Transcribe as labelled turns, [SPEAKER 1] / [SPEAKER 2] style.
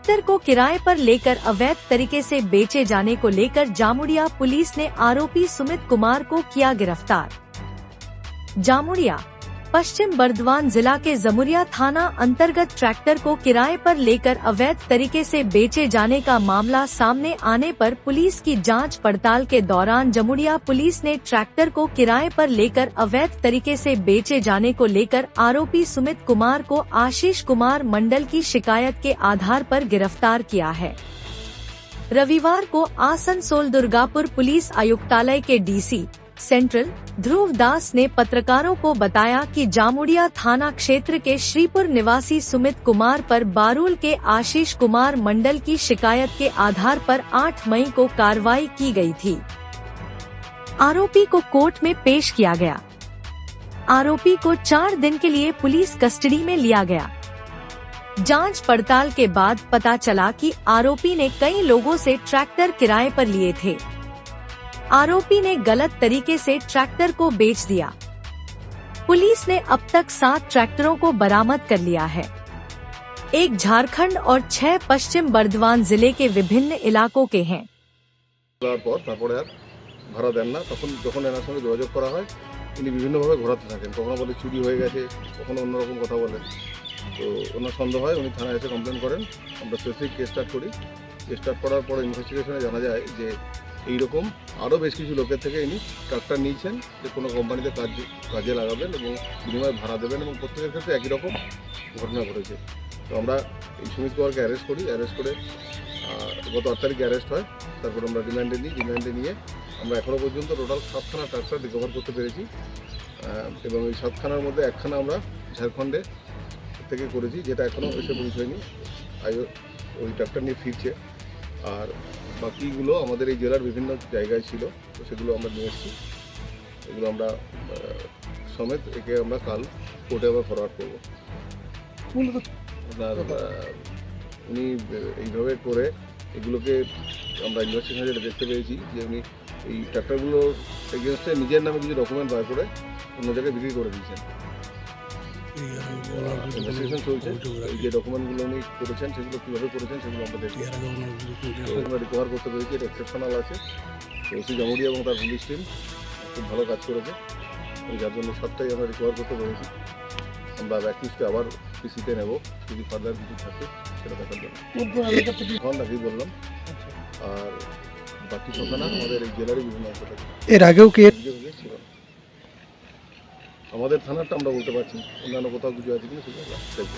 [SPEAKER 1] Tractor को किराए पर लेकर अवैध तरीके से बेचे जाने को लेकर जामुड़िया पुलिस ने आरोपी सुमित कुमार को किया गिरफ्तार। जामुड़िया पश्चिम बर्धमान जिला के जमुरिया थाना अंतर्गत ट्रैक्टर को किराए पर लेकर अवैध तरीके से बेचे जाने का मामला सामने आने पर पुलिस की जांच पड़ताल के दौरान जामुड़िया पुलिस ने ट्रैक्टर को किराए पर लेकर अवैध तरीके से बेचे जाने को लेकर आरोपी सुमित कुमार को आशीष कुमार मंडल की शिकायत के आधार पर गिरफ्तार किया है। रविवार को आसनसोल दुर्गापुर पुलिस आयुक्तालय के डीसी सेंट्रल ध्रुव दास ने पत्रकारों को बताया कि जामुड़िया थाना क्षेत्र के श्रीपुर निवासी सुमित कुमार पर बारूल के आशीष कुमार मंडल की शिकायत के आधार पर 8 मई को कार्रवाई की गई थी। आरोपी को कोर्ट में पेश किया गया। आरोपी को 4 दिन के लिए पुलिस कस्टडी में लिया गया। जांच पड़ताल के बाद पता चला कि आरोपी ने कई लोगों से ट्रैक्टर किराए पर लिए थे। आरोपी ने गलत तरीके से ट्रैक्टर को बेच दिया। पुलिस ने अब तक 7 ट्रैक्टरों को बरामद कर लिया है। एक झारखंड और 6 पश्चिम बर्धमान जिले के विभिन्न इलाकों के हैं।
[SPEAKER 2] ভাড়া দেন না, তখন যখন এনার সঙ্গে যোগাযোগ করা হয় তিনি বিভিন্নভাবে ঘোরাতে থাকেন। কখনো বলে চুরি হয়ে গেছে, কখনো অন্যরকম কথা বলেন। তো ওনার সন্দেহ হয়, উনি থানায় এসে কমপ্লেন করেন। আমরা স্পেসিফিক কেস স্টার্ট করি। কেস স্টার্ট করার পর ইনভেস্টিগেশনে জানা যায় যে এইরকম আরও বেশ কিছু লোকের থেকে ইনি ট্রাক্টর নিয়েছেন, যে কোনো কোম্পানিতে কাজে লাগাবেন এবং বিনিময়ে ভাড়া দেবেন, এবং প্রত্যেকের ক্ষেত্রে একই রকম ঘটনা ঘটেছে। তো আমরা এই সুমিত কুমারকে অ্যারেস্ট করি। অ্যারেস্ট করে গত 8 তারিখে অ্যারেস্ট হয়। তারপর আমরা রিমান্ডে নিই। রিমান্ডে নিয়ে আমরা এখনও পর্যন্ত টোটাল 7খানা ট্রাক্টর রিকভার করতে পেরেছি, এবং এই 7খানার মধ্যে 1খানা আমরা ঝাড়খণ্ডে থেকে করেছি, যেটা এখনও এসে পৌঁছয়নি। ওই ট্রাক্টর নিয়ে ফিরছে। আর বাকিগুলো আমাদের এই জেলার বিভিন্ন জায়গায় ছিল, তো সেগুলো আমরা নিয়ে এসেছি। এগুলো আমরা সমেত একে আমরা কাল কোর্টে আবার ফরওয়ার্ড করবো। উনি এইভাবে করে এগুলোকে আমরা ইনভেস্টিগেশনে যেটা দেখতে পেয়েছি যে উনি এই ট্রাক্টরগুলোর এগেনস্টে নিজের নামে কিছু ডকুমেন্ট বার করে অন্য জায়গায় বিক্রি করে দিয়েছেন। ইনভেস্টিগেশন চলছে। এই যে ডকুমেন্টগুলো উনি করেছেন সেগুলো কীভাবে করেছেন সেগুলো আমরা দেখি। আমরা রিকভার করতে পেরেছি, এটা এক্সেপশনাল আছে। ওসি জামুড়িয়া এবং তার পুলিশ টিম খুব ভালো কাজ করেছে, যার জন্য সবটাই আমরা রিকভার করতে পেরেছি। আমরা ব্যাকলিস্টে আবার পিসিতে নেব, যদি ফার্দার কিছু থাকে সেটা দেখার জন্য। এখন নাকি বললাম। আর বাকি সখানা আমাদের এই জেলারই বিভিন্ন অংশ থাকে।
[SPEAKER 3] এর আগেও কি
[SPEAKER 2] ছিল আমাদের থানারটা আমরা বলতে পারছি, অন্যান্য কোথাও কিছু আছে কিনা সেটা দেখবো।